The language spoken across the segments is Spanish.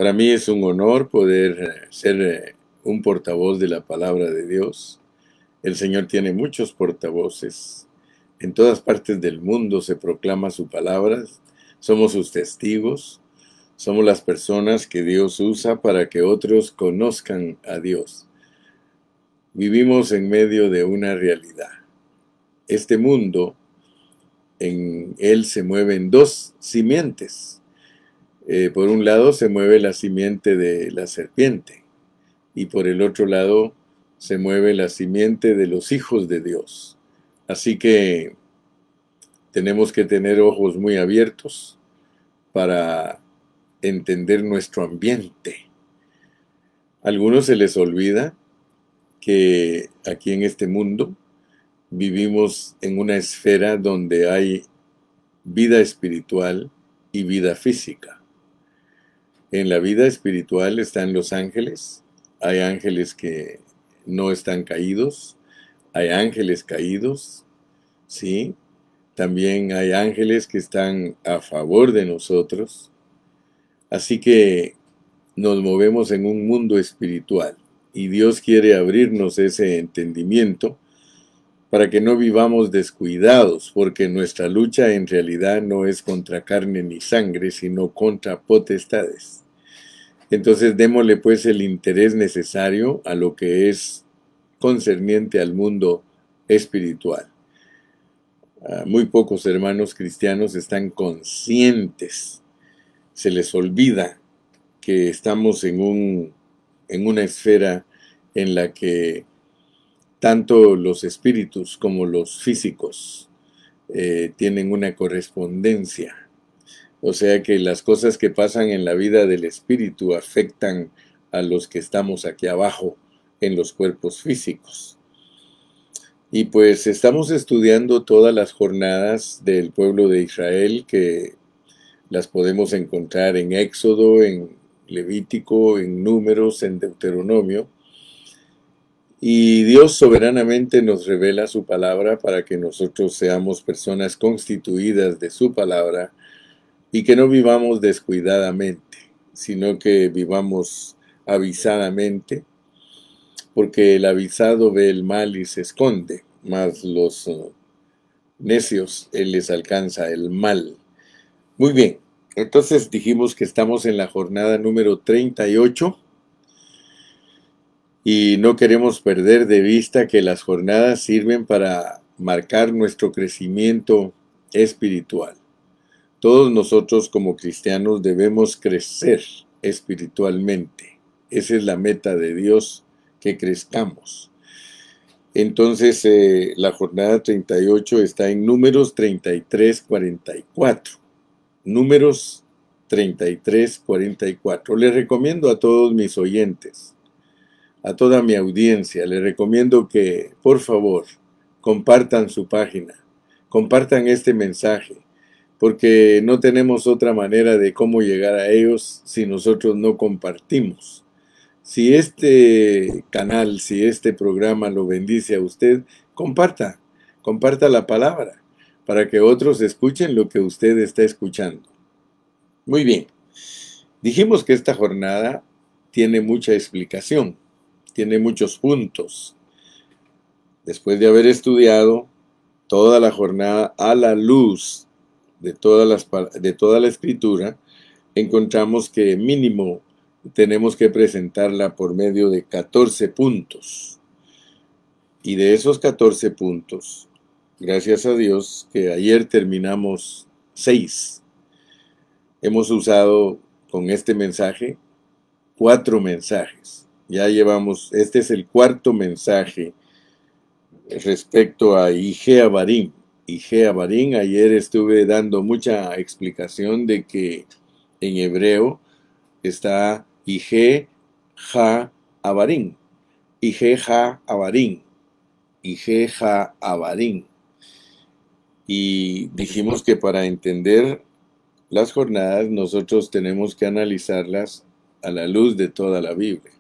Para mí es un honor poder ser un portavoz de la palabra de Dios. El Señor tiene muchos portavoces. En todas partes del mundo se proclama su palabra. Somos sus testigos. Somos las personas que Dios usa para que otros conozcan a Dios. Vivimos en medio de una realidad. Este mundo, en él se mueven dos simientes. Por un lado se mueve la simiente de la serpiente y por el otro lado se mueve la simiente de los hijos de Dios. Así que tenemos que tener ojos muy abiertos para entender nuestro ambiente. A algunos se les olvida que aquí en este mundo vivimos en una esfera donde hay vida espiritual y vida física. En la vida espiritual están los ángeles. Hay ángeles que no están caídos. Hay ángeles caídos, ¿sí? También hay ángeles que están a favor de nosotros. Así que nos movemos en un mundo espiritual. Y Dios quiere abrirnos ese entendimiento para que no vivamos descuidados, porque nuestra lucha en realidad no es contra carne ni sangre, sino contra potestades. Entonces démosle pues el interés necesario a lo que es concerniente al mundo espiritual. Muy pocos hermanos cristianos están conscientes, se les olvida que estamos en una esfera en la que tanto los espíritus como los físicos tienen una correspondencia. O sea que las cosas que pasan en la vida del espíritu afectan a los que estamos aquí abajo en los cuerpos físicos. Y pues estamos estudiando todas las jornadas del pueblo de Israel, que las podemos encontrar en Éxodo, en Levítico, en Números, en Deuteronomio. Y Dios soberanamente nos revela su palabra para que nosotros seamos personas constituidas de su palabra y que no vivamos descuidadamente, sino que vivamos avisadamente, porque el avisado ve el mal y se esconde, mas los necios les alcanza el mal. Muy bien, entonces dijimos que estamos en la jornada número 38 y no queremos perder de vista que las jornadas sirven para marcar nuestro crecimiento espiritual. Todos nosotros como cristianos debemos crecer espiritualmente. Esa es la meta de Dios, que crezcamos. Entonces, la jornada 38 está en Números 33:44. Números 33:44. Les recomiendo a todos mis oyentes, a toda mi audiencia, les recomiendo que, por favor, compartan su página, compartan este mensaje, porque no tenemos otra manera de cómo llegar a ellos si nosotros no compartimos. Si este canal, si este programa lo bendice a usted, comparta la palabra, para que otros escuchen lo que usted está escuchando. Muy bien, dijimos que esta jornada tiene mucha explicación, tiene muchos puntos. Después de haber estudiado toda la jornada a la luz de toda la escritura, encontramos que mínimo tenemos que presentarla por medio de 14 puntos. Y de esos 14 puntos, gracias a Dios que ayer terminamos 6. Hemos usado con este mensaje 4 mensajes. Ya llevamos, este es el 4º mensaje respecto a Ije Abarim. Ije Abarim, ayer estuve dando mucha explicación de que en hebreo está Ije Ha Abarim. Ije Ha Abarim. Ije Ha Abarim. Y dijimos que para entender las jornadas nosotros tenemos que analizarlas a la luz de toda la Biblia,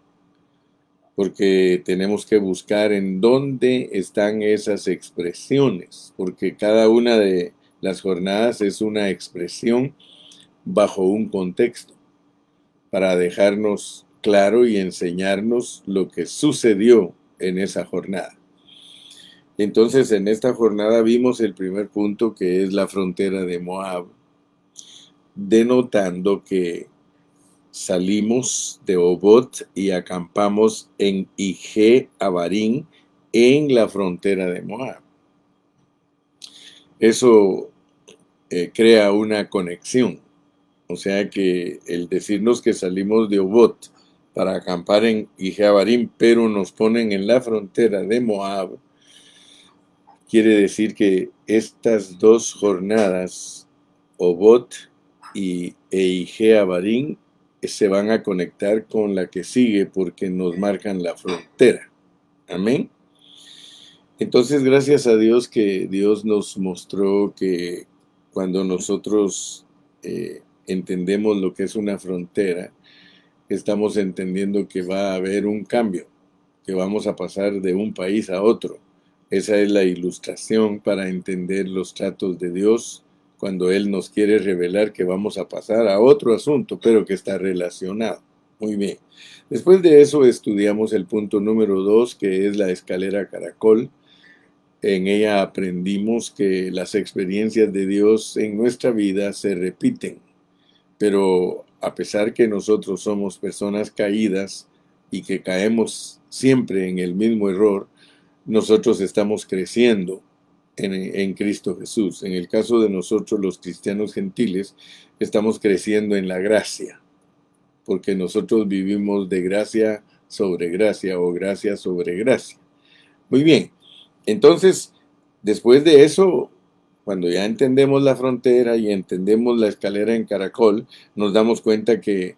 porque tenemos que buscar en dónde están esas expresiones, porque cada una de las jornadas es una expresión bajo un contexto. para dejarnos claro y enseñarnos lo que sucedió en esa jornada. Entonces, en esta jornada vimos el primer punto, que es la frontera de Moab, denotando que salimos de Obot y acampamos en Ije Abarim, en la frontera de Moab. Eso crea una conexión. O sea que el decirnos que salimos de Obot para acampar en Ije Abarim, pero nos ponen en la frontera de Moab, quiere decir que estas dos jornadas, Obot e Ije Abarim, se van a conectar con la que sigue porque nos marcan la frontera. Amén. Entonces, gracias a Dios que Dios nos mostró que cuando nosotros entendemos lo que es una frontera, estamos entendiendo que va a haber un cambio, que vamos a pasar de un país a otro. Esa es la ilustración para entender los tratos de Dios cuando Él nos quiere revelar que vamos a pasar a otro asunto, pero que está relacionado. Muy bien. Después de eso estudiamos el punto número 2, que es la escalera caracol. En ella aprendimos que las experiencias de Dios en nuestra vida se repiten, pero a pesar que nosotros somos personas caídas y que caemos siempre en el mismo error, nosotros estamos creciendo en Cristo Jesús. En el caso de nosotros los cristianos gentiles, estamos creciendo en la gracia, porque nosotros vivimos de gracia sobre gracia o gracia sobre gracia. Muy bien, entonces, después de eso, cuando ya entendemos la frontera y entendemos la escalera en caracol, nos damos cuenta que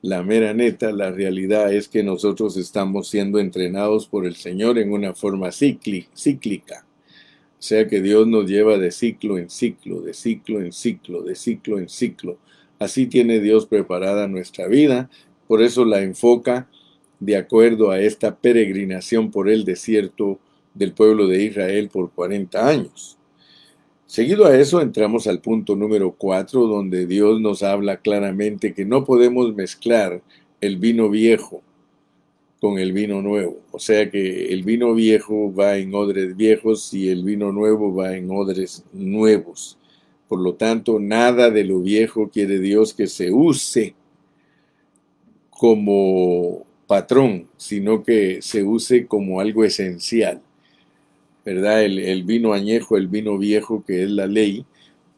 la mera neta, la realidad es que nosotros estamos siendo entrenados por el Señor en una forma cíclica. O sea que Dios nos lleva de ciclo en ciclo, de ciclo en ciclo, de ciclo en ciclo. Así tiene Dios preparada nuestra vida, por eso la enfoca de acuerdo a esta peregrinación por el desierto del pueblo de Israel por 40 años. Seguido a eso entramos al punto número 4, donde Dios nos habla claramente que no podemos mezclar el vino viejo con el vino nuevo. O sea que el vino viejo va en odres viejos y el vino nuevo va en odres nuevos. Por lo tanto, nada de lo viejo quiere Dios que se use como patrón, sino que se use como algo esencial. ¿Verdad? El vino añejo, el vino viejo, que es la ley,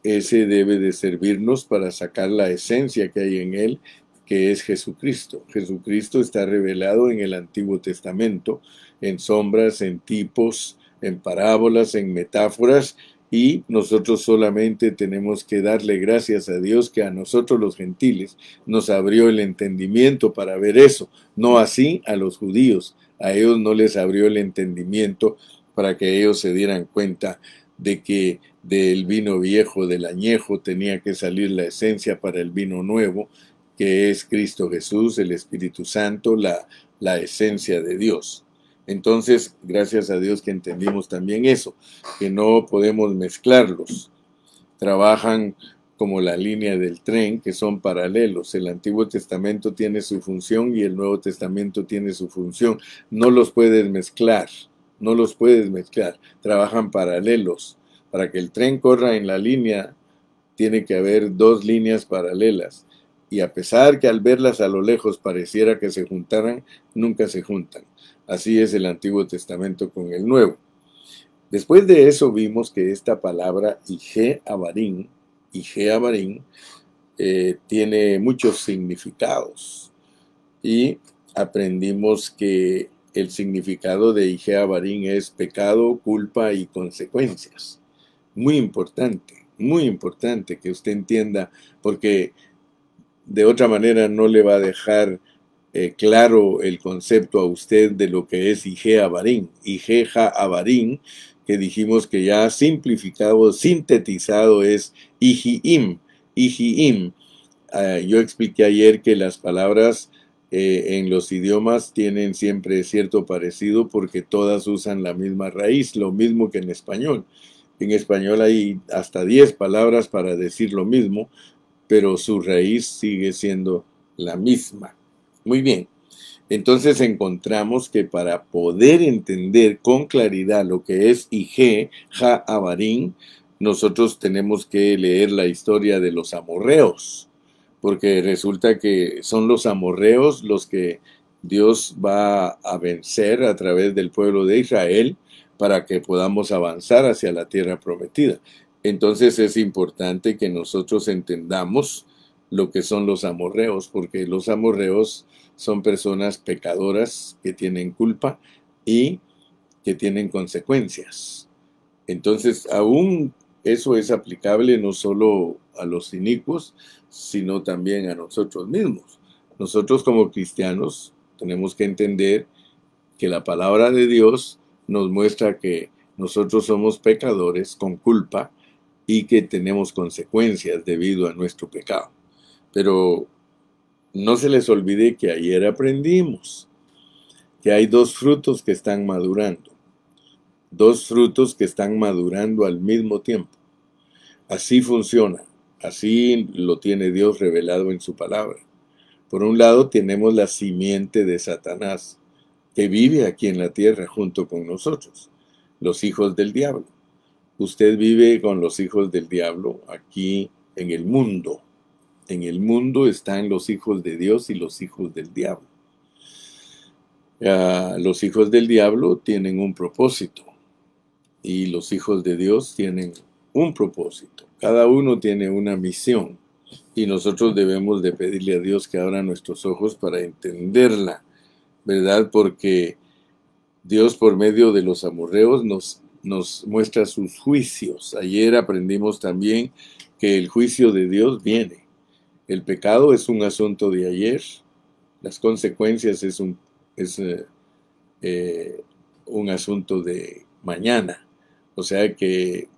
ese debe de servirnos para sacar la esencia que hay en él, que es Jesucristo. Jesucristo está revelado en el Antiguo Testamento, en sombras, en tipos, en parábolas, en metáforas, y nosotros solamente tenemos que darle gracias a Dios que a nosotros los gentiles nos abrió el entendimiento para ver eso, no así a los judíos. A ellos no les abrió el entendimiento para que ellos se dieran cuenta de que del vino viejo, del añejo, tenía que salir la esencia para el vino nuevo, que es Cristo Jesús, el Espíritu Santo, la esencia de Dios. Entonces, gracias a Dios que entendimos también eso, que no podemos mezclarlos. Trabajan como la línea del tren, que son paralelos. El Antiguo Testamento tiene su función y el Nuevo Testamento tiene su función. No los puedes mezclar. No los puedes mezclar, trabajan paralelos. Para que el tren corra en la línea, tiene que haber dos líneas paralelas. Y a pesar que al verlas a lo lejos pareciera que se juntaran, nunca se juntan. Así es el Antiguo Testamento con el Nuevo. Después de eso vimos que esta palabra Ije Abarim, tiene muchos significados. Y aprendimos que el significado de Ije Abarim es pecado, culpa y consecuencias. Muy importante que usted entienda, porque de otra manera no le va a dejar claro el concepto a usted de lo que es Ije Abarim. Ije Abarim, que dijimos que ya simplificado, sintetizado, es Ijiim. Ijiim. Yo expliqué ayer que las palabras en los idiomas tienen siempre cierto parecido porque todas usan la misma raíz, lo mismo que en español. En español hay hasta 10 palabras para decir lo mismo, pero su raíz sigue siendo la misma. Muy bien. Entonces encontramos que para poder entender con claridad lo que es Ige, Ha-Abarim, nosotros tenemos que leer la historia de los amorreos, porque resulta que son los amorreos los que Dios va a vencer a través del pueblo de Israel para que podamos avanzar hacia la tierra prometida. Entonces es importante que nosotros entendamos lo que son los amorreos, porque los amorreos son personas pecadoras que tienen culpa y que tienen consecuencias. Entonces, aún eso es aplicable no solo a los inicuos, sino también a nosotros mismos. Nosotros como cristianos tenemos que entender que la palabra de Dios nos muestra que nosotros somos pecadores con culpa y que tenemos consecuencias debido a nuestro pecado. Pero no se les olvide que ayer aprendimos que hay dos frutos que están madurando. Dos frutos que están madurando al mismo tiempo. Así funciona. Así lo tiene Dios revelado en su palabra. Por un lado tenemos la simiente de Satanás, que vive aquí en la tierra junto con nosotros, los hijos del diablo. Usted vive con los hijos del diablo aquí en el mundo. En el mundo están los hijos de Dios y los hijos del diablo. Los hijos del diablo tienen un propósito y los hijos de Dios tienen un propósito. Cada uno tiene una misión y nosotros debemos de pedirle a Dios que abra nuestros ojos para entenderla, ¿verdad? Porque Dios por medio de los amorreos nos muestra sus juicios. Ayer aprendimos también que el juicio de Dios viene. El pecado es un asunto de ayer, las consecuencias es un asunto de mañana. O sea que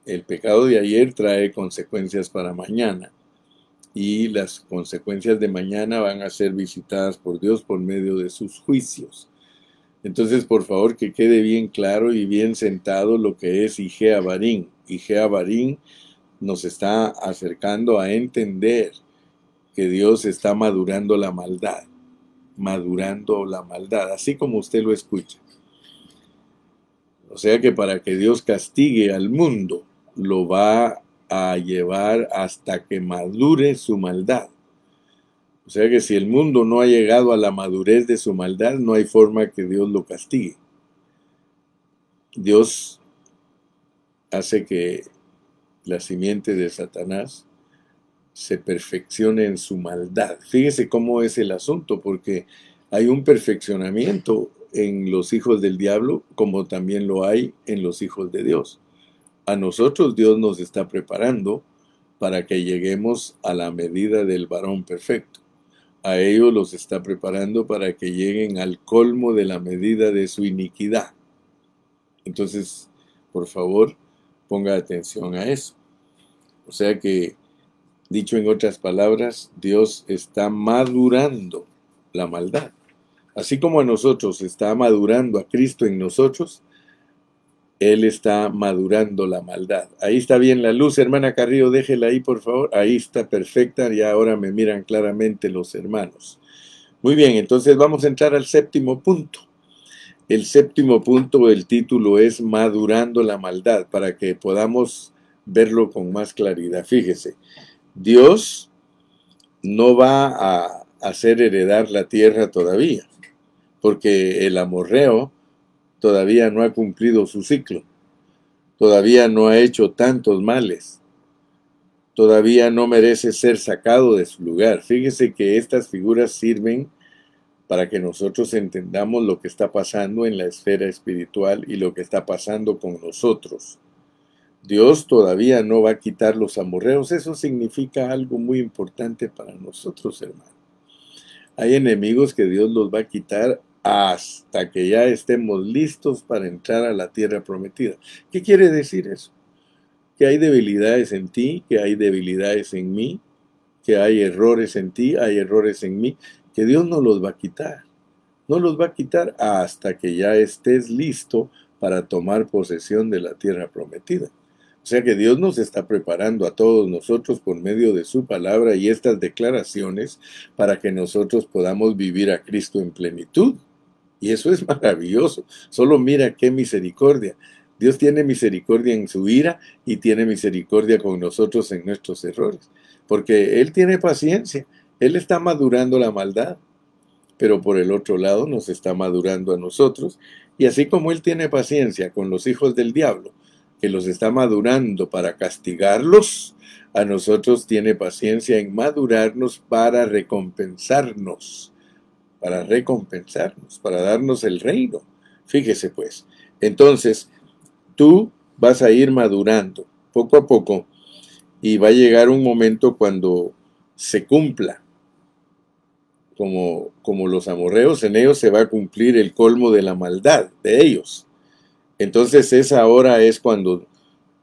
el pecado de ayer trae consecuencias para mañana y las consecuencias de mañana van a ser visitadas por Dios por medio de sus juicios. Entonces, por favor, que quede bien claro y bien sentado lo que es Ige Abarim. Ige Abarim nos está acercando a entender que Dios está madurando la maldad, así como usted lo escucha. O sea que para que Dios castigue al mundo, lo va a llevar hasta que madure su maldad. O sea que si el mundo no ha llegado a la madurez de su maldad, no hay forma que Dios lo castigue. Dios hace que la simiente de Satanás se perfeccione en su maldad. Fíjese cómo es el asunto, porque hay un perfeccionamiento en los hijos del diablo, como también lo hay en los hijos de Dios. A nosotros Dios nos está preparando para que lleguemos a la medida del varón perfecto. A ellos los está preparando para que lleguen al colmo de la medida de su iniquidad. Entonces, por favor, ponga atención a eso. O sea que, dicho en otras palabras, Dios está madurando la maldad. Así como a nosotros está madurando a Cristo en nosotros, Él está madurando la maldad. Ahí está bien la luz, hermana Carrillo, déjela ahí, por favor. Ahí está perfecta, ya ahora me miran claramente los hermanos. Muy bien, entonces vamos a entrar al séptimo punto. El séptimo punto, el título es Madurando la maldad, para que podamos verlo con más claridad. Fíjese, Dios no va a hacer heredar la tierra todavía, porque el amorreo todavía no ha cumplido su ciclo, todavía no ha hecho tantos males, todavía no merece ser sacado de su lugar. Fíjese que estas figuras sirven para que nosotros entendamos lo que está pasando en la esfera espiritual y lo que está pasando con nosotros. Dios todavía no va a quitar los amorreos. Eso significa algo muy importante para nosotros, hermanos. Hay enemigos que Dios los va a quitar hasta que ya estemos listos para entrar a la tierra prometida. ¿Qué quiere decir eso? Que hay debilidades en ti, que hay debilidades en mí, que hay errores en ti, hay errores en mí, que Dios no los va a quitar. No los va a quitar hasta que ya estés listo para tomar posesión de la tierra prometida. O sea que Dios nos está preparando a todos nosotros por medio de su palabra y estas declaraciones para que nosotros podamos vivir a Cristo en plenitud. Y eso es maravilloso. Solo mira qué misericordia. Dios tiene misericordia en su ira y tiene misericordia con nosotros en nuestros errores. Porque Él tiene paciencia. Él está madurando la maldad. Pero por el otro lado nos está madurando a nosotros. Y así como Él tiene paciencia con los hijos del diablo, que los está madurando para castigarlos, a nosotros tiene paciencia en madurarnos para recompensarnos, para darnos el reino. Fíjese pues, entonces tú vas a ir madurando poco a poco y va a llegar un momento cuando se cumpla, como los amorreos, en ellos se va a cumplir el colmo de la maldad de ellos. Entonces esa hora es cuando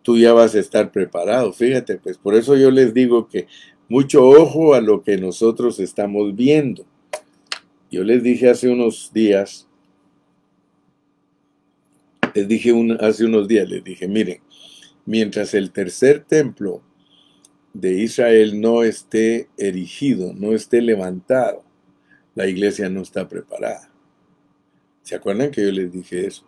tú ya vas a estar preparado. Fíjate, pues por eso yo les digo que mucho ojo a lo que nosotros estamos viendo. Yo les dije hace unos días, les dije miren, mientras el tercer templo de Israel no esté erigido, no esté levantado, la iglesia no está preparada. ¿Se acuerdan que yo les dije eso?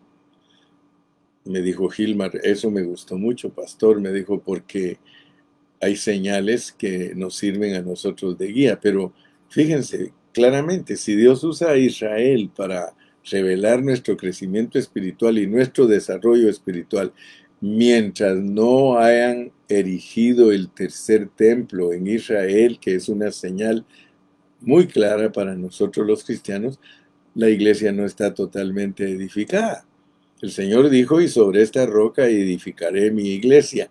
Me dijo Gilmar, eso me gustó mucho, pastor, me dijo, porque hay señales que nos sirven a nosotros de guía, pero fíjense, claramente, si Dios usa a Israel para revelar nuestro crecimiento espiritual y nuestro desarrollo espiritual, mientras no hayan erigido el tercer templo en Israel, que es una señal muy clara para nosotros los cristianos, la iglesia no está totalmente edificada. El Señor dijo, y sobre esta roca edificaré mi iglesia.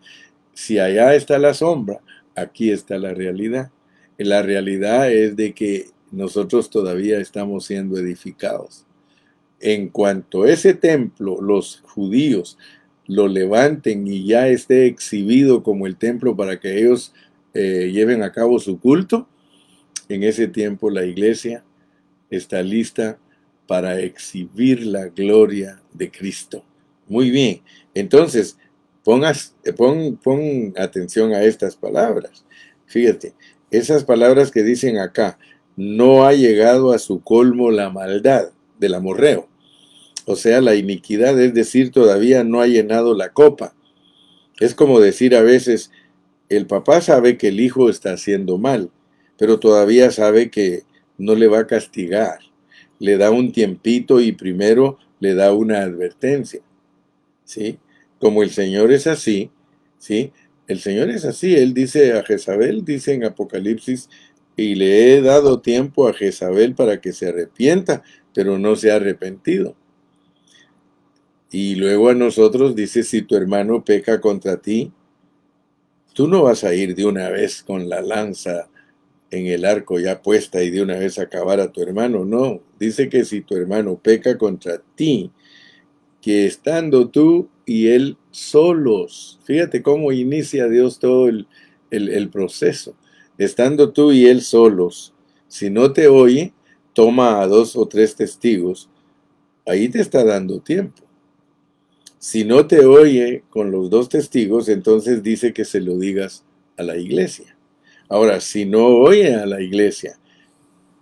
Si allá está la sombra, aquí está la realidad. La realidad es de que nosotros todavía estamos siendo edificados. En cuanto ese templo, los judíos lo levanten y ya esté exhibido como el templo para que ellos lleven a cabo su culto, en ese tiempo la iglesia está lista para exhibir la gloria de Cristo. Muy bien, entonces pon atención a estas palabras. Fíjate, esas palabras que dicen acá, no ha llegado a su colmo la maldad del amorreo. O sea, la iniquidad, es decir, todavía no ha llenado la copa. Es como decir a veces, el papá sabe que el hijo está haciendo mal, pero todavía sabe que no le va a castigar. Le da un tiempito y primero le da una advertencia, ¿sí? Como el Señor es así, ¿sí? El Señor es así. Él dice a Jezabel, dice en Apocalipsis, y le he dado tiempo a Jezabel para que se arrepienta, pero no se ha arrepentido. Y luego a nosotros dice, si tu hermano peca contra ti, tú no vas a ir de una vez con la lanza en el arco ya puesta y de una vez acabar a tu hermano. No, dice que si tu hermano peca contra ti, que estando tú y él solos, fíjate cómo inicia Dios todo el proceso, estando tú y él solos, si no te oye, toma a 2 o 3 testigos, ahí te está dando tiempo. Si no te oye con los 2 testigos, entonces dice que se lo digas a la iglesia. Ahora, si no oye a la iglesia,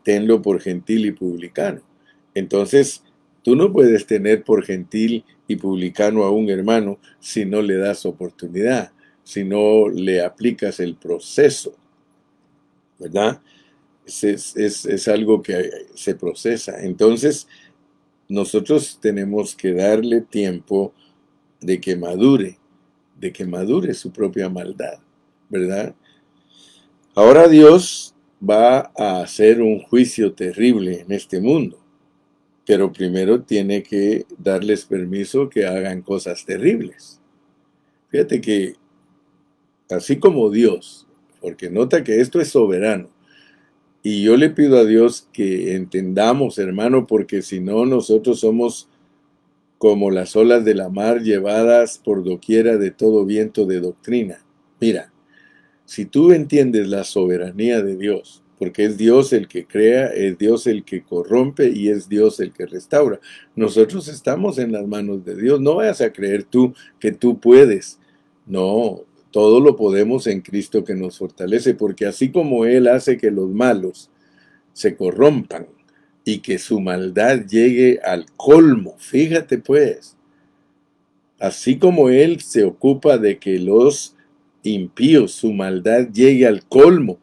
tenlo por gentil y publicano. Entonces, tú no puedes tener por gentil y publicano a un hermano si no le das oportunidad, si no le aplicas el proceso, ¿verdad? Es algo que se procesa. Entonces, nosotros tenemos que darle tiempo de que madure su propia maldad, ¿verdad? Ahora Dios va a hacer un juicio terrible en este mundo, pero primero tiene que darles permiso que hagan cosas terribles. Fíjate que así como Dios, porque nota que esto es soberano, y yo le pido a Dios que entendamos, hermano, porque si no nosotros somos como las olas de la mar llevadas por doquiera de todo viento de doctrina. Mira, si tú entiendes la soberanía de Dios, porque es Dios el que crea, es Dios el que corrompe y es Dios el que restaura. Nosotros estamos en las manos de Dios. No vayas a creer tú que tú puedes No, todo lo podemos en Cristo que nos fortalece, porque así como Él hace que los malos se corrompan y que su maldad llegue al colmo, fíjate pues, así como Él se ocupa de que los impíos, su maldad llegue al colmo,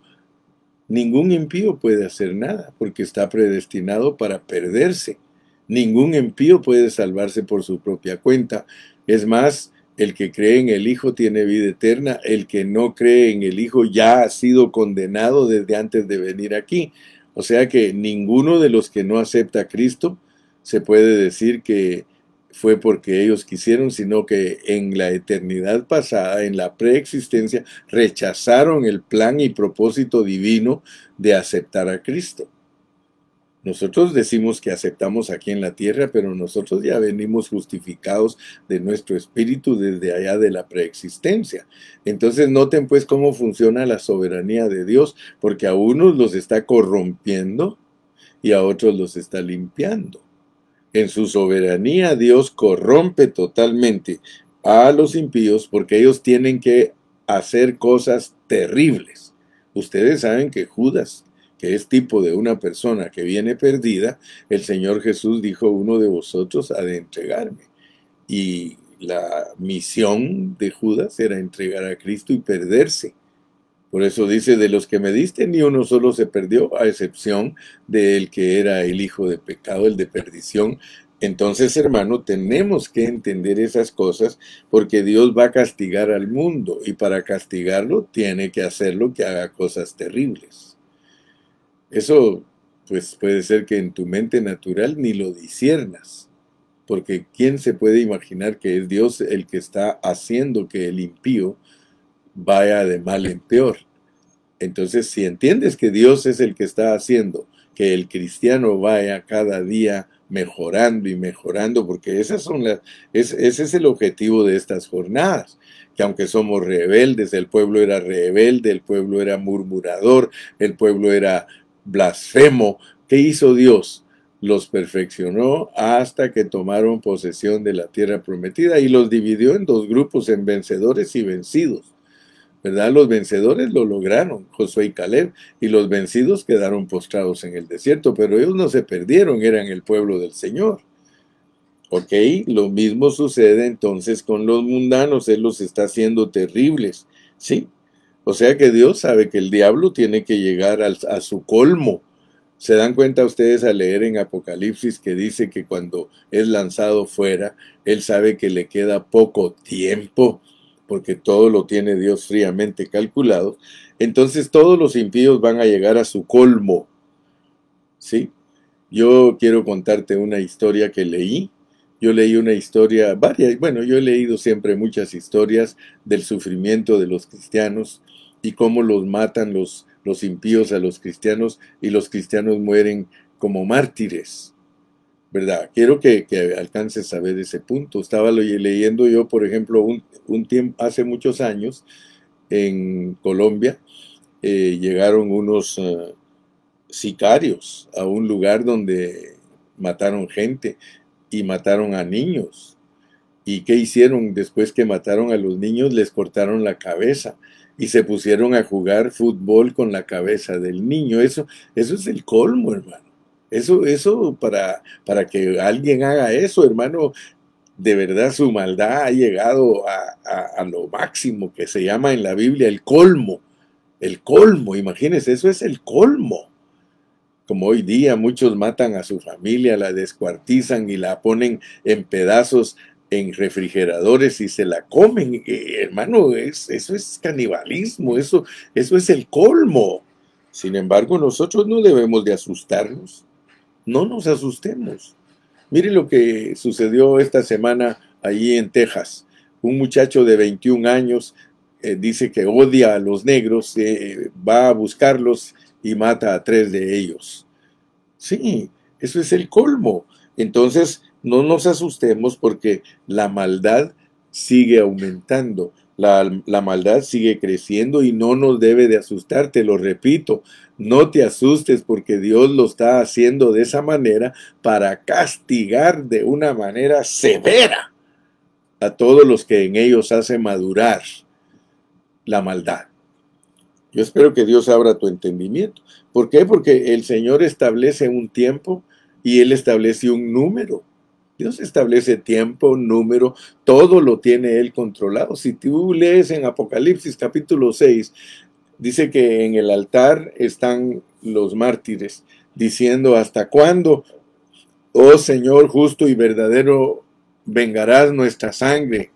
ningún impío puede hacer nada, porque está predestinado para perderse. Ningún impío puede salvarse por su propia cuenta. Es más, el que cree en el Hijo tiene vida eterna, el que no cree en el Hijo ya ha sido condenado desde antes de venir aquí. O sea que ninguno de los que no acepta a Cristo se puede decir que fue porque ellos quisieron, sino que en la eternidad pasada, en la preexistencia, rechazaron el plan y propósito divino de aceptar a Cristo. Nosotros decimos que aceptamos aquí en la tierra, pero nosotros ya venimos justificados de nuestro espíritu desde allá de la preexistencia. Entonces noten pues cómo funciona la soberanía de Dios, porque a unos los está corrompiendo y a otros los está limpiando. En su soberanía Dios corrompe totalmente a los impíos porque ellos tienen que hacer cosas terribles. Ustedes saben que Judas, que es tipo de una persona que viene perdida, el Señor Jesús dijo: uno de vosotros ha de entregarme. Y la misión de Judas era entregar a Cristo y perderse. Por eso dice: de los que me diste, ni uno solo se perdió, a excepción del que era el hijo de pecado, el de perdición. Entonces, hermano, tenemos que entender esas cosas, porque Dios va a castigar al mundo, y para castigarlo tiene que hacerlo que haga cosas terribles. Eso, pues, puede ser que en tu mente natural ni lo disiernas, porque ¿quién se puede imaginar que es Dios el que está haciendo que el impío vaya de mal en peor? Entonces, si entiendes que Dios es el que está haciendo que el cristiano vaya cada día mejorando y mejorando, porque ese es el objetivo de estas jornadas, que aunque somos rebeldes, el pueblo era rebelde, el pueblo era murmurador, el pueblo era blasfemo, ¿qué hizo Dios? Los perfeccionó hasta que tomaron posesión de la tierra prometida y los dividió en dos grupos, en vencedores y vencidos. ¿Verdad? Los vencedores lo lograron, Josué y Caleb, y los vencidos quedaron postrados en el desierto, pero ellos no se perdieron, eran el pueblo del Señor. Ok, lo mismo sucede entonces con los mundanos, Él los está haciendo terribles, ¿sí? O sea que Dios sabe que el diablo tiene que llegar a su colmo. ¿Se dan cuenta ustedes al leer en Apocalipsis que dice que cuando es lanzado fuera, Él sabe que le queda poco tiempo, porque todo lo tiene Dios fríamente calculado? Entonces todos los impíos van a llegar a su colmo, ¿sí? Yo quiero contarte una historia que leí. Yo leí una historia, varias, bueno, yo he leído siempre muchas historias del sufrimiento de los cristianos y cómo los matan los impíos a los cristianos y los cristianos mueren como mártires, ¿verdad? Quiero que alcances a ver ese punto. Estaba leyendo yo, por ejemplo, un tiempo, hace muchos años, en Colombia, llegaron unos sicarios a un lugar donde mataron gente y mataron a niños. ¿Y qué hicieron? Después que mataron a los niños, les cortaron la cabeza y se pusieron a jugar fútbol con la cabeza del niño. Eso es el colmo, hermano. Eso para que alguien haga eso, hermano, de verdad su maldad ha llegado a lo máximo que se llama en la Biblia el colmo. El colmo, imagínense, eso es el colmo. Como hoy día muchos matan a su familia, la descuartizan y la ponen en pedazos en refrigeradores y se la comen. Hermano, eso es canibalismo, eso es el colmo. Sin embargo, nosotros no debemos de asustarnos. No nos asustemos. Mire lo que sucedió esta semana allí en Texas. Un muchacho de 21 años dice que odia a los negros, va a buscarlos y mata a 3 de ellos. Sí, eso es el colmo. Entonces, no nos asustemos porque la maldad sigue aumentando. La maldad sigue creciendo y no nos debe de asustar, te lo repito. No te asustes porque Dios lo está haciendo de esa manera para castigar de una manera severa a todos los que en ellos hace madurar la maldad. Yo espero que Dios abra tu entendimiento. ¿Por qué? Porque el Señor establece un tiempo y Él establece un número. Dios establece tiempo, número, todo lo tiene Él controlado. Si tú lees en Apocalipsis capítulo 6, dice que en el altar están los mártires diciendo: ¿hasta cuándo, oh Señor justo y verdadero, vengarás nuestra sangre?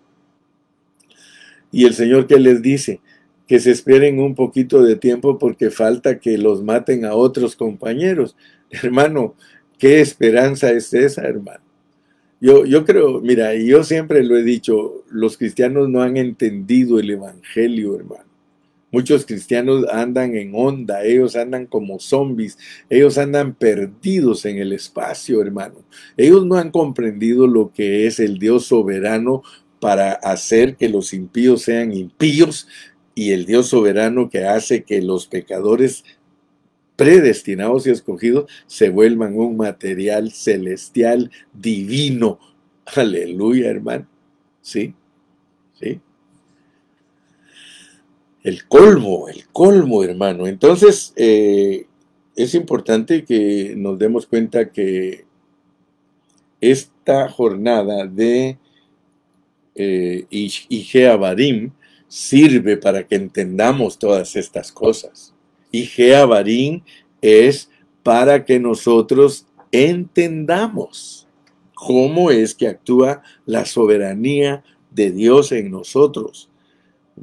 Y el Señor, ¿qué les dice? Que se esperen un poquito de tiempo porque falta que los maten a otros compañeros. Hermano, ¿qué esperanza es esa, hermano? Yo creo, mira, y yo siempre lo he dicho, los cristianos no han entendido el evangelio, hermano. Muchos cristianos andan en onda, ellos andan como zombies, ellos andan perdidos en el espacio, hermano. Ellos no han comprendido lo que es el Dios soberano para hacer que los impíos sean impíos, y el Dios soberano que hace que los pecadores predestinados y escogidos se vuelvan un material celestial divino. Aleluya, hermano. Sí, sí. El colmo, hermano. Entonces, es importante que nos demos cuenta que esta jornada de Ije Abarim sirve para que entendamos todas estas cosas. Ije Abarim es para que nosotros entendamos cómo es que actúa la soberanía de Dios en nosotros.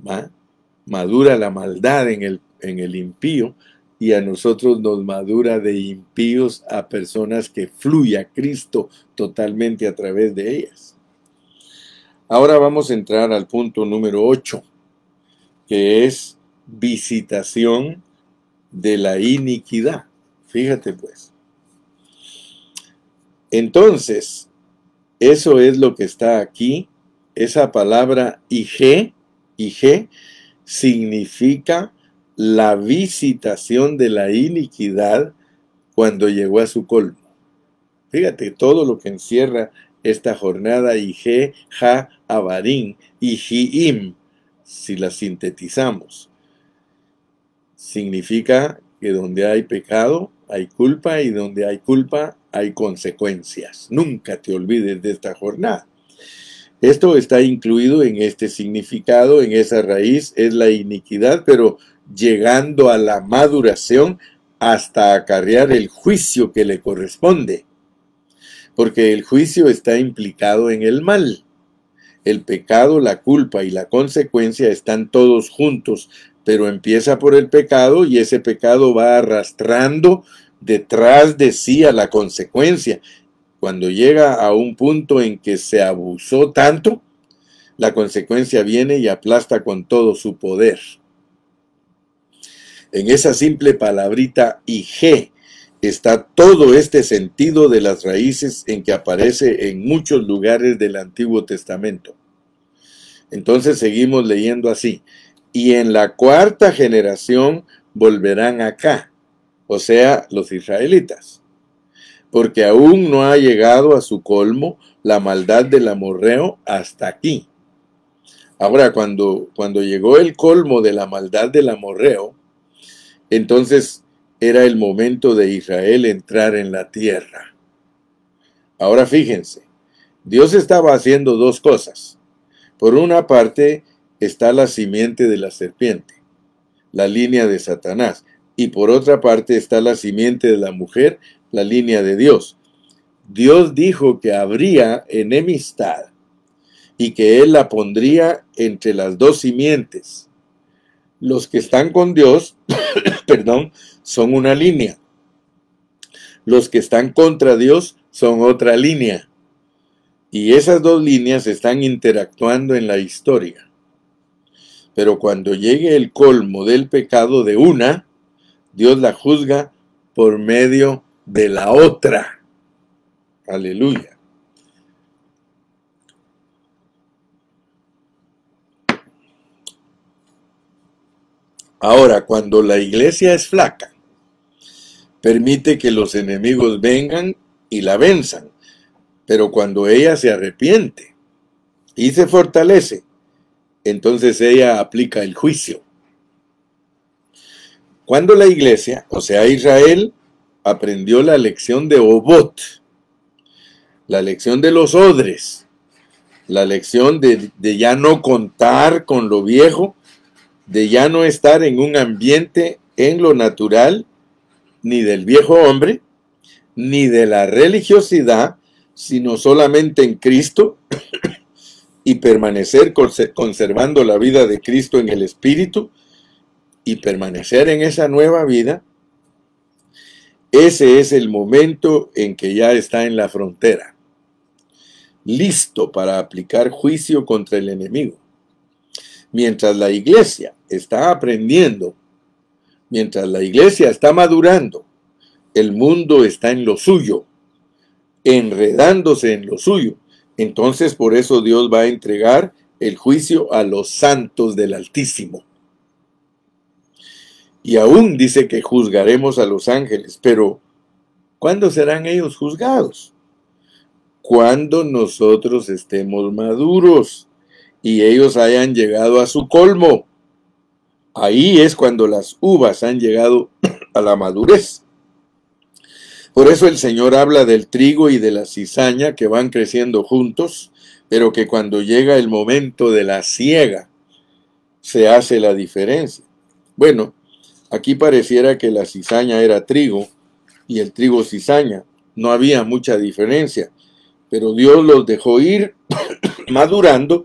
¿Va? Madura la maldad en el impío, y a nosotros nos madura de impíos a personas que fluye a Cristo totalmente a través de ellas. Ahora vamos a entrar al punto número 8, que es visitación de la iniquidad. Fíjate pues. Entonces, eso es lo que está aquí. Esa palabra Ije significa la visitación de la iniquidad cuando llegó a su colmo. Fíjate todo lo que encierra esta jornada Ije, Ja, Abarim, Ijiim, si la sintetizamos. Significa que donde hay pecado, hay culpa, y donde hay culpa, hay consecuencias. Nunca te olvides de esta jornada. Esto está incluido en este significado, en esa raíz, es la iniquidad, pero llegando a la maduración hasta acarrear el juicio que le corresponde. Porque el juicio está implicado en el mal. El pecado, la culpa y la consecuencia están todos juntos, pero empieza por el pecado y ese pecado va arrastrando detrás de sí a la consecuencia. Cuando llega a un punto en que se abusó tanto, la consecuencia viene y aplasta con todo su poder. En esa simple palabrita Ije está todo este sentido de las raíces en que aparece en muchos lugares del Antiguo Testamento. Entonces seguimos leyendo así: y en la cuarta generación volverán acá, o sea, los israelitas, porque aún no ha llegado a su colmo la maldad del amorreo hasta aquí. Ahora, cuando llegó el colmo de la maldad del amorreo, entonces era el momento de Israel entrar en la tierra. Ahora fíjense, Dios estaba haciendo dos cosas. Por una parte está la simiente de la serpiente, la línea de Satanás, y por otra parte está la simiente de la mujer, la línea de Dios. Dios dijo que habría enemistad y que Él la pondría entre las dos simientes. Los que están con Dios, perdón, son una línea. Los que están contra Dios son otra línea. Y esas dos líneas están interactuando en la historia. Pero cuando llegue el colmo del pecado de una, Dios la juzga por medio de la otra. Aleluya. Ahora, cuando la iglesia es flaca, permite que los enemigos vengan y la venzan. Pero cuando ella se arrepiente, y se fortalece, entonces ella aplica el juicio. Cuando la iglesia, o sea Israel, aprendió la lección de Obot, la lección de los odres, la lección de ya no contar con lo viejo, de ya no estar en un ambiente en lo natural, ni del viejo hombre, ni de la religiosidad, sino solamente en Cristo, y permanecer conservando la vida de Cristo en el Espíritu, y permanecer en esa nueva vida. Ese es el momento en que ya está en la frontera, listo para aplicar juicio contra el enemigo. Mientras la iglesia está aprendiendo, mientras la iglesia está madurando, el mundo está en lo suyo, enredándose en lo suyo. Entonces por eso Dios va a entregar el juicio a los santos del Altísimo. Y aún dice que juzgaremos a los ángeles, pero ¿cuándo serán ellos juzgados? Cuando nosotros estemos maduros y ellos hayan llegado a su colmo. Ahí es cuando las uvas han llegado a la madurez. Por eso el Señor habla del trigo y de la cizaña que van creciendo juntos, pero que cuando llega el momento de la siega, se hace la diferencia. Bueno, aquí pareciera que la cizaña era trigo y el trigo cizaña. No había mucha diferencia, pero Dios los dejó ir madurando,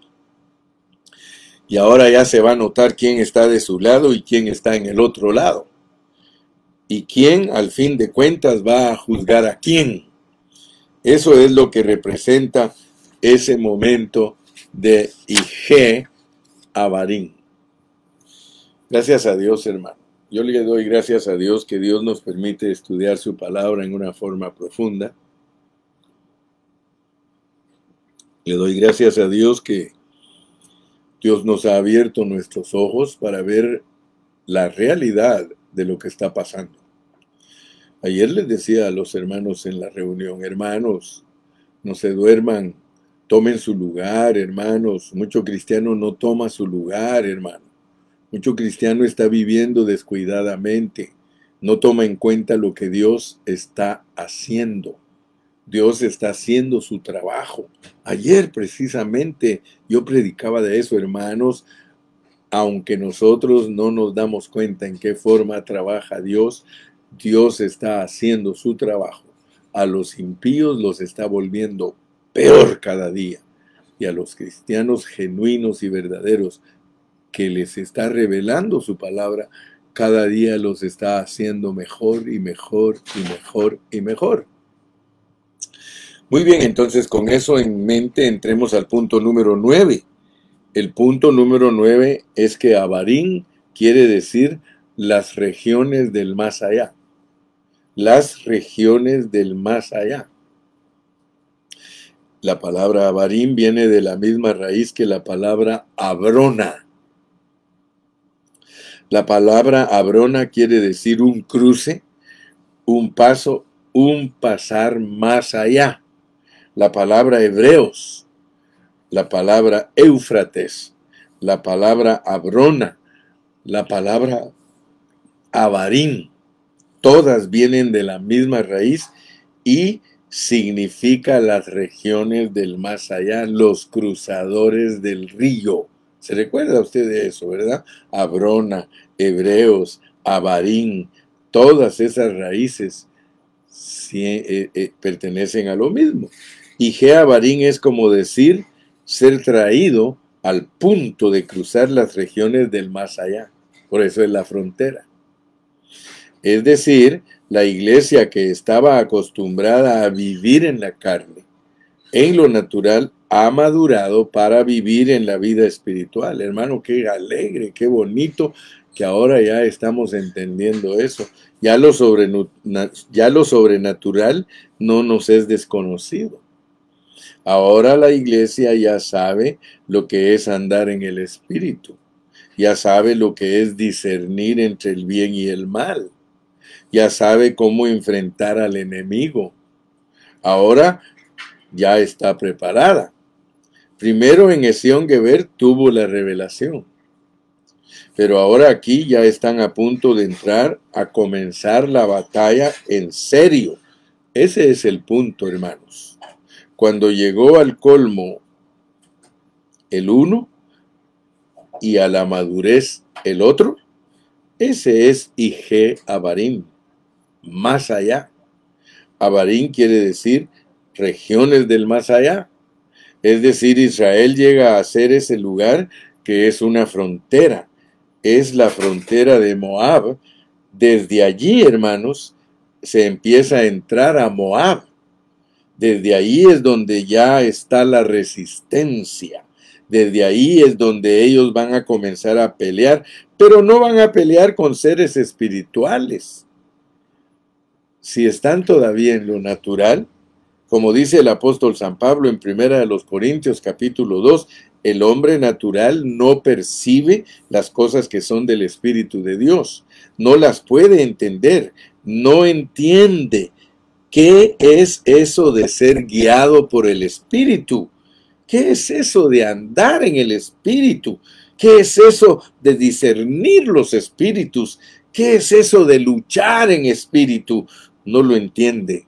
y ahora ya se va a notar quién está de su lado y quién está en el otro lado. Y quién, al fin de cuentas, va a juzgar a quién. Eso es lo que representa ese momento de Ige Abarim. Gracias a Dios, hermano. Yo le doy gracias a Dios que Dios nos permite estudiar su palabra en una forma profunda. Le doy gracias a Dios que Dios nos ha abierto nuestros ojos para ver la realidad de lo que está pasando. Ayer les decía a los hermanos en la reunión: hermanos, no se duerman, tomen su lugar, hermanos. Mucho cristiano no toma su lugar, hermano. Mucho cristiano está viviendo descuidadamente, no toma en cuenta lo que Dios está haciendo. Dios está haciendo su trabajo. Ayer precisamente yo predicaba de eso, hermanos. Aunque nosotros no nos damos cuenta en qué forma trabaja Dios, Dios está haciendo su trabajo. A los impíos los está volviendo peor cada día. Y a los cristianos genuinos y verdaderos que les está revelando su palabra, cada día los está haciendo mejor y mejor y mejor y mejor. Muy bien, entonces con eso en mente entremos al punto número 9. El punto número 9 es que Abarim quiere decir las regiones del más allá. Las regiones del más allá. La palabra Abarim viene de la misma raíz que la palabra Abrona. La palabra Abrona quiere decir un cruce, un paso, un pasar más allá. La palabra Hebreos, la palabra Éufrates, la palabra Abrona, la palabra Abarim, todas vienen de la misma raíz y significa las regiones del más allá, los cruzadores del río. ¿Se recuerda usted de eso, verdad? Abrona, Hebreos, Abarim, todas esas raíces pertenecen a lo mismo. Y Abarim es como decir ser traído al punto de cruzar las regiones del más allá. Por eso es la frontera. Es decir, la iglesia que estaba acostumbrada a vivir en la carne, en lo natural, ha madurado para vivir en la vida espiritual. Hermano, qué alegre, qué bonito que ahora ya estamos entendiendo eso. Ya lo sobrenatural no nos es desconocido. Ahora la iglesia ya sabe lo que es andar en el Espíritu. Ya sabe lo que es discernir entre el bien y el mal. Ya sabe cómo enfrentar al enemigo. Ahora ya está preparada. Primero en Esión Geber tuvo la revelación, pero ahora aquí ya están a punto de entrar a comenzar la batalla en serio. Ese es el punto, hermanos. Cuando llegó al colmo el uno y a la madurez el otro, ese es Ige Abarim, más allá. Abarim quiere decir regiones del más allá. Es decir, Israel llega a ser ese lugar que es una frontera. Es la frontera de Moab. Desde allí, hermanos, se empieza a entrar a Moab. Desde ahí es donde ya está la resistencia. Desde ahí es donde ellos van a comenzar a pelear, pero no van a pelear con seres espirituales. Si están todavía en lo natural, como dice el apóstol San Pablo en 1 Corintios capítulo 2, el hombre natural no percibe las cosas que son del Espíritu de Dios, no las puede entender, no entiende. ¿Qué es eso de ser guiado por el Espíritu? ¿Qué es eso de andar en el Espíritu? ¿Qué es eso de discernir los espíritus? ¿Qué es eso de luchar en espíritu? No lo entiende.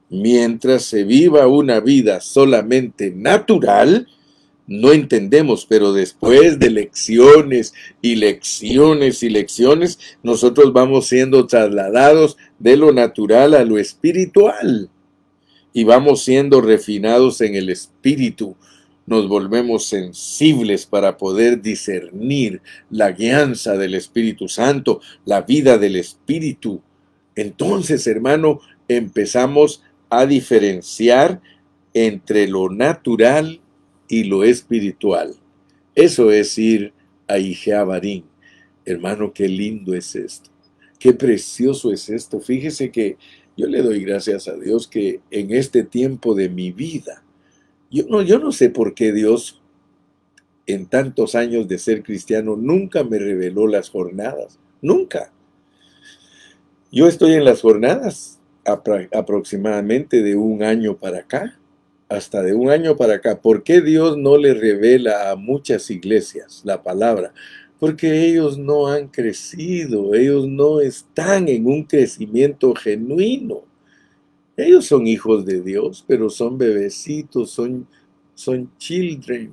Mientras se viva una vida solamente natural, no entendemos, pero después de lecciones y lecciones y lecciones, nosotros vamos siendo trasladados de lo natural a lo espiritual y vamos siendo refinados en el espíritu. Nos volvemos sensibles para poder discernir la guianza del Espíritu Santo, la vida del Espíritu. Entonces, hermano, empezamos a diferenciar entre lo natural y lo espiritual. Eso es ir a Ijeabarín. Hermano, qué lindo es esto. Qué precioso es esto. Fíjese que yo le doy gracias a Dios que en este tiempo de mi vida, yo no sé por qué Dios en tantos años de ser cristiano nunca me reveló las jornadas. Nunca. Yo estoy en las jornadas aproximadamente de un año para acá. Hasta de un año para acá. ¿Por qué Dios no le revela a muchas iglesias la palabra? Porque ellos no han crecido, ellos no están en un crecimiento genuino. Ellos son hijos de Dios, pero son bebecitos, son children,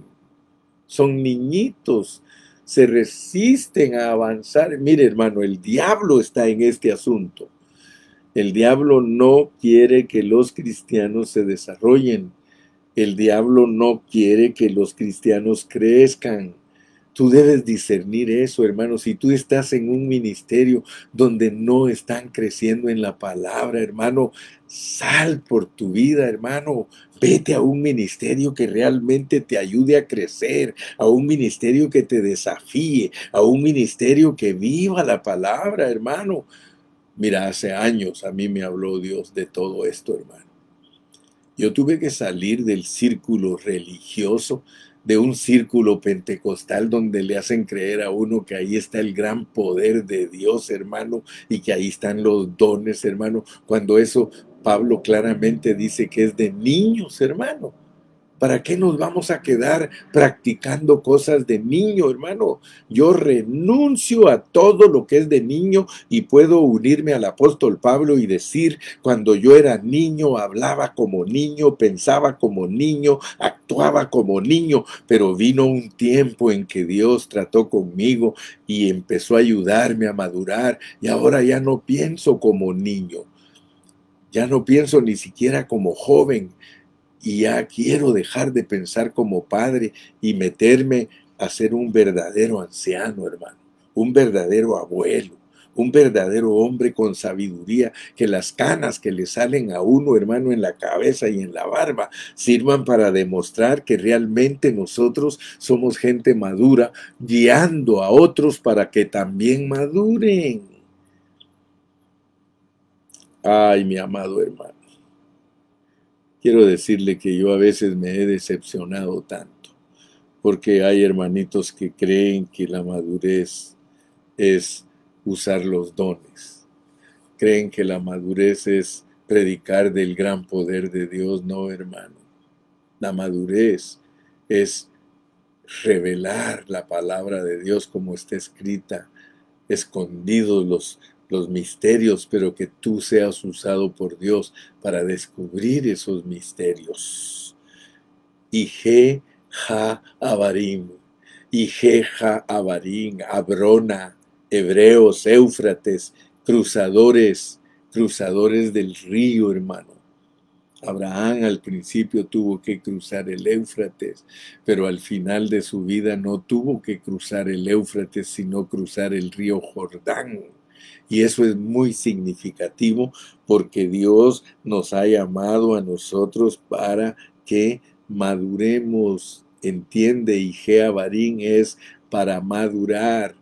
son niñitos, se resisten a avanzar. Mire, hermano, el diablo está en este asunto. El diablo no quiere que los cristianos se desarrollen. El diablo no quiere que los cristianos crezcan. Tú debes discernir eso, hermano. Si tú estás en un ministerio donde no están creciendo en la palabra, hermano, sal por tu vida, hermano. Vete a un ministerio que realmente te ayude a crecer, a un ministerio que te desafíe, a un ministerio que viva la palabra, hermano. Mira, hace años a mí me habló Dios de todo esto, hermano. Yo tuve que salir del círculo religioso, de un círculo pentecostal donde le hacen creer a uno que ahí está el gran poder de Dios, hermano, y que ahí están los dones, hermano, cuando eso Pablo claramente dice que es de niños, hermano. ¿Para qué nos vamos a quedar practicando cosas de niño, hermano? Yo renuncio a todo lo que es de niño y puedo unirme al apóstol Pablo y decir, cuando yo era niño, hablaba como niño, pensaba como niño, actuaba como niño, pero vino un tiempo en que Dios trató conmigo y empezó a ayudarme a madurar y ahora ya no pienso como niño, ya no pienso ni siquiera como joven. Y ya quiero dejar de pensar como padre y meterme a ser un verdadero anciano, hermano, un verdadero abuelo, un verdadero hombre con sabiduría, que las canas que le salen a uno, hermano, en la cabeza y en la barba, sirvan para demostrar que realmente nosotros somos gente madura, guiando a otros para que también maduren. Ay, mi amado hermano. Quiero decirle que yo a veces me he decepcionado tanto, porque hay hermanitos que creen que la madurez es usar los dones. Creen que la madurez es predicar del gran poder de Dios. No, hermano. La madurez es revelar la palabra de Dios como está escrita, escondidos los misterios, pero que tú seas usado por Dios para descubrir esos misterios. Ije ha Abarim, Ije ha Abarim, Abrona, hebreos, Éufrates, cruzadores del río, hermano. Abraham al principio tuvo que cruzar el Éufrates, pero al final de su vida no tuvo que cruzar el Éufrates, sino cruzar el río Jordán. Y eso es muy significativo porque Dios nos ha llamado a nosotros para que maduremos. Entiende, Ije Abarim es para madurar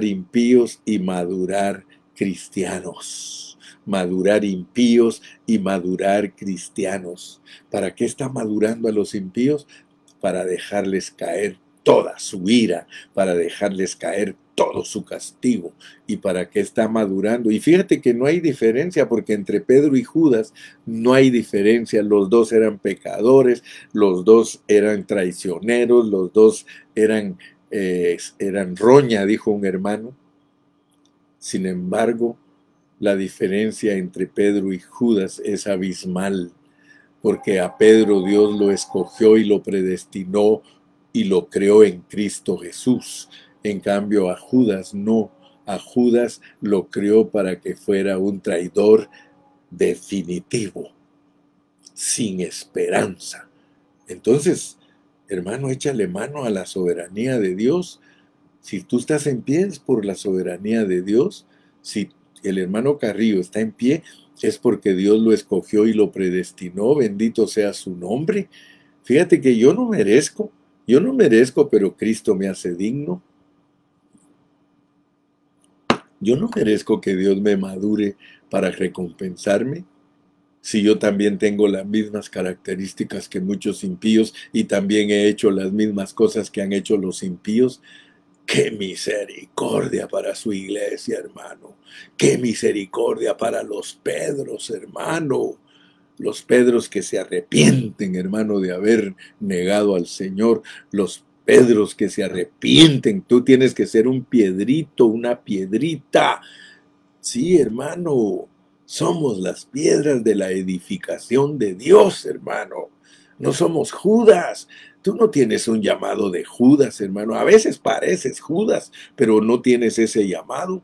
impíos y madurar cristianos. Madurar impíos y madurar cristianos. ¿Para qué está madurando a los impíos? Para dejarles caer toda su ira, para dejarles caer todo su castigo. ¿Y para qué está madurando? Y fíjate que no hay diferencia, porque entre Pedro y Judas no hay diferencia. Los dos eran pecadores, los dos eran traicioneros, los dos eran roña, dijo un hermano. Sin embargo, la diferencia entre Pedro y Judas es abismal, porque a Pedro Dios lo escogió y lo predestinó y lo creó en Cristo Jesús. En cambio a Judas no, a Judas lo creó para que fuera un traidor definitivo, sin esperanza. Entonces, hermano, échale mano a la soberanía de Dios. Si tú estás en pie es por la soberanía de Dios. Si el hermano Carrillo está en pie, es porque Dios lo escogió y lo predestinó. Bendito sea su nombre. Fíjate que yo no merezco, pero Cristo me hace digno. Yo no merezco que Dios me madure para recompensarme. Si yo también tengo las mismas características que muchos impíos y también he hecho las mismas cosas que han hecho los impíos. ¡Qué misericordia para su iglesia, hermano! ¡Qué misericordia para los Pedros, hermano! Los Pedros que se arrepienten, hermano, de haber negado al Señor. Los Pedros que se arrepienten. Tú tienes que ser un piedrito, una piedrita. Sí, hermano. Somos las piedras de la edificación de Dios, hermano. No somos Judas. Tú no tienes un llamado de Judas, hermano. A veces pareces Judas, pero no tienes ese llamado.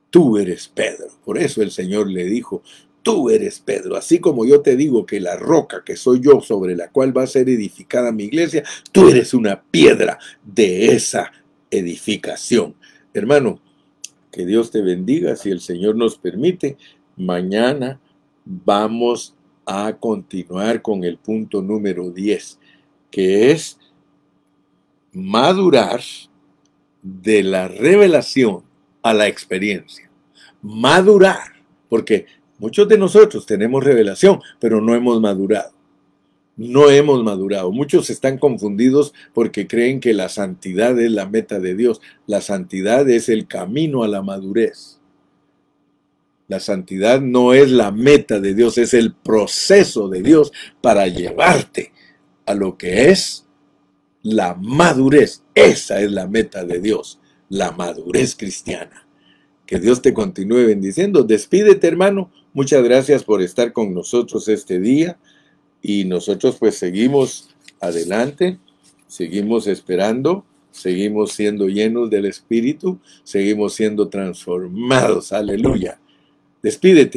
Tú eres Pedro. Por eso el Señor le dijo, tú eres Pedro. Así como yo te digo que la roca que soy yo sobre la cual va a ser edificada mi iglesia, tú eres una piedra de esa edificación. Hermano, que Dios te bendiga. Si el Señor nos permite, mañana vamos a continuar con el punto número 10, que es madurar de la revelación a la experiencia. Madurar, porque muchos de nosotros tenemos revelación, pero no hemos madurado. No hemos madurado. Muchos están confundidos porque creen que la santidad es la meta de Dios. La santidad es el camino a la madurez. La santidad no es la meta de Dios, es el proceso de Dios para llevarte a lo que es la madurez. Esa es la meta de Dios, la madurez cristiana. Que Dios te continúe bendiciendo. Despídete, hermano. Muchas gracias por estar con nosotros este día. Y nosotros pues seguimos adelante, seguimos esperando, seguimos siendo llenos del Espíritu, seguimos siendo transformados. Aleluya. Despídete.